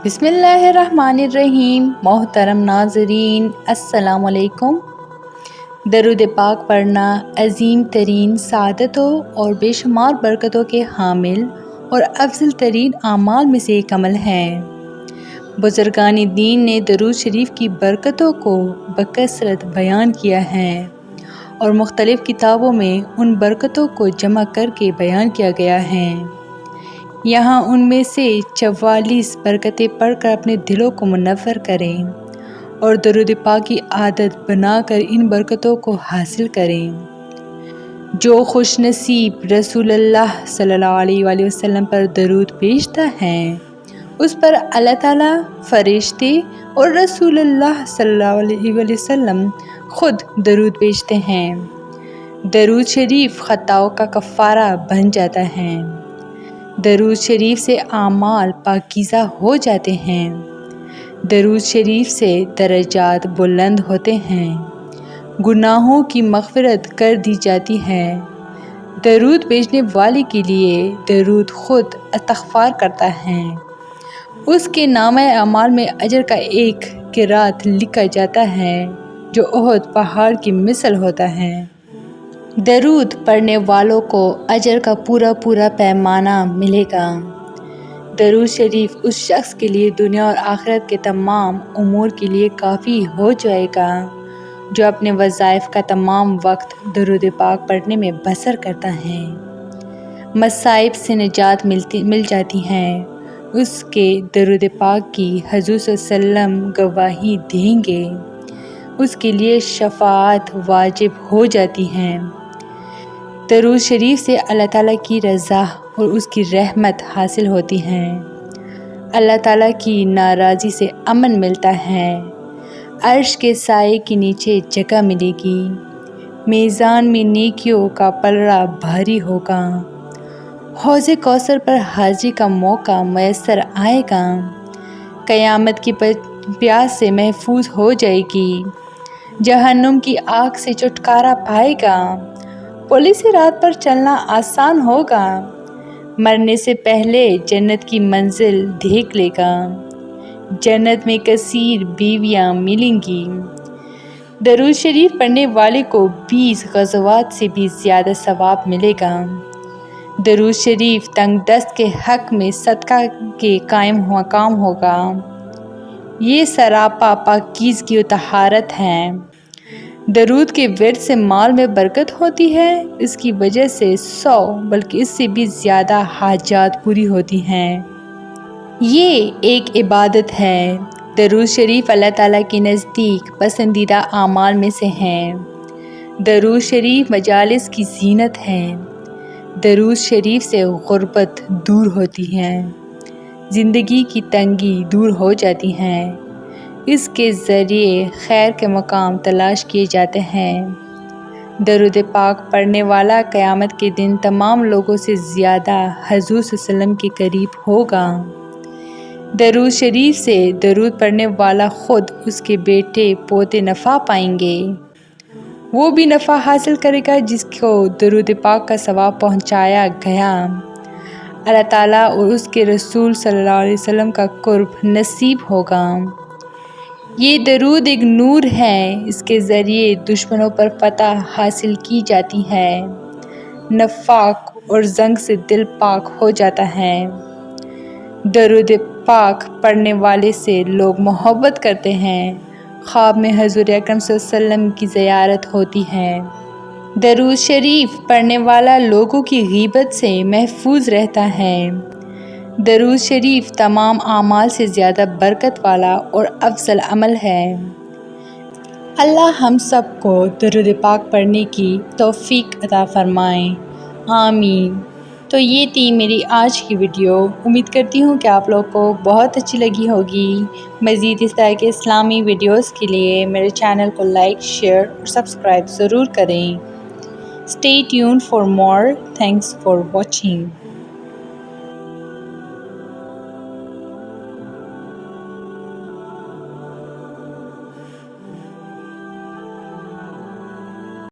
बिस्मिल्लाहिर्रहमानिर्रहीम। मोहतरम नाज़रीन, अस्सलाम वालेकुम। दरूद पाक पढ़ना अज़ीम तरीन सादतों और बेशुमार बरकतों के हामिल और अफजल तरीन आमाल में से एक अमल है। बुज़ुर्गान दीन ने दरूद शरीफ की बरकतों को बकसरत बयान किया है और मुख्तलिफ़ किताबों में उन बरकतों को जमा करके बयान किया गया है। यहाँ उनमें से 44 बरकतें पढ़कर अपने दिलों को मुनव्वर करें और दरूद पाक की आदत बनाकर इन बरकतों को हासिल करें। जो खुश नसीब रसूलुल्लाह सल्लल्लाहु अलैहि वसल्लम पर दरूद भेजता है उस पर अल्लाह ताला, फरिश्ते और रसूलुल्लाह सल्लल्लाहु अलैहि वसल्लम खुद दरूद भेजते हैं। दरूद शरीफ खताओं का कफ़ारा बन जाता है। दरूद शरीफ से आमाल पाकीज़ा हो जाते हैं। दरूद शरीफ से दरजात बुलंद होते हैं। गुनाहों की मग़फ़िरत कर दी जाती है। दरूद भेजने वाले के लिए दरूद खुद इस्तग़फ़ार करता है। उसके नामे अमाल में अजर का एक क़िरात लिखा जाता है जो उहद पहाड़ की मिसल होता है। दरूद पढ़ने वालों को अजर का पूरा पैमाना मिलेगा। दरूद शरीफ उस शख्स के लिए दुनिया और आखिरत के तमाम उमूर के लिए काफ़ी हो जाएगा जो अपने वज़ाइफ का तमाम वक्त दरूद पाक पढ़ने में बसर करता है। मसाइब से निजात मिल जाती है। उसके दरूद पाक की हुज़ूर सल्लल्लाहु अलैहि वसल्लम गवाही देंगे। उसके लिए शफ़ाअत वाजिब हो जाती है। दरूद शरीफ से अल्लाह ताला की रज़ा और उसकी रहमत हासिल होती है। अल्लाह ताला की नाराज़ी से अमन मिलता है। अर्श के साए के नीचे जगह मिलेगी। मीज़ान में नेकियों का पलड़ा भारी होगा। हौज़े कौसर पर हाज़िरी का मौका मैसर आएगा। क़यामत की प्यास से महफूज हो जाएगी। जहन्नुम की आग से छुटकारा पाएगा। पुलिस रात पर चलना आसान होगा। मरने से पहले जन्नत की मंजिल देख लेगा। जन्नत में कसीर बीवियाँ मिलेंगी। दरूद शरीफ पढ़ने वाले को 20 ग़ज़वात से भी ज़्यादा सवाब मिलेगा। दरूद शरीफ तंगदस्त के हक़ में सदका के कायम मकाम होगा। ये सरापा पाकीज़गी और तहारत है। दरूद के विर्द से माल में बरकत होती है। इसकी वजह से 100 बल्कि इससे भी ज़्यादा हाजात पूरी होती हैं। ये एक इबादत है। दरूद शरीफ अल्लाह ताला के नज़दीक पसंदीदा आमाल में से हैं। दरूद शरीफ मजालिस की ज़ीनत है। दरूद शरीफ से गुर्बत दूर होती है। ज़िंदगी की तंगी दूर हो जाती है। इसके ज़रिए खैर के मकाम तलाश किए जाते हैं। दरूद पाक पढ़ने वाला क़यामत के दिन तमाम लोगों से ज़्यादा हुज़ूर सल्लल्लाहु अलैहि वसल्लम के करीब होगा। दरूद शरीफ से दरूद पढ़ने वाला ख़ुद उसके बेटे पोते नफ़ा पाएंगे। वो भी नफ़ा हासिल करेगा जिसको दरूद पाक का सवाब पहुँचाया गया। अल्लाह ताला और उसके रसूल सल्लल्लाहु अलैहि वसल्लम का कुर्ब नसीब होगा। ये दरूद एक नूर है। इसके ज़रिए दुश्मनों पर फ़तह हासिल की जाती है। नफ़ाक और ज़ंग से दिल पाक हो जाता है। दरूद पाक पढ़ने वाले से लोग मोहब्बत करते हैं। ख्वाब में हुज़ूर अकरम सल्लल्लाहु अलैहि वसल्लम की ज़ियारत होती है। दरूद शरीफ पढ़ने वाला लोगों की ग़ीबत से महफूज रहता है। दरूद शरीफ तमाम आमाल से ज़्यादा बरकत वाला और अफजल अमल है। अल्लाह हम सब को दरूद पाक पढ़ने की तौफ़ीक अता फ़रमाए। आमीन। तो ये थी मेरी आज की वीडियो। उम्मीद करती हूँ कि आप लोग को बहुत अच्छी लगी होगी। मज़ीद इस तरह के इस्लामी वीडियोस के लिए मेरे चैनल को लाइक, शेयर और सब्सक्राइब ज़रूर करें। Stay tuned for more. Thanks for watching.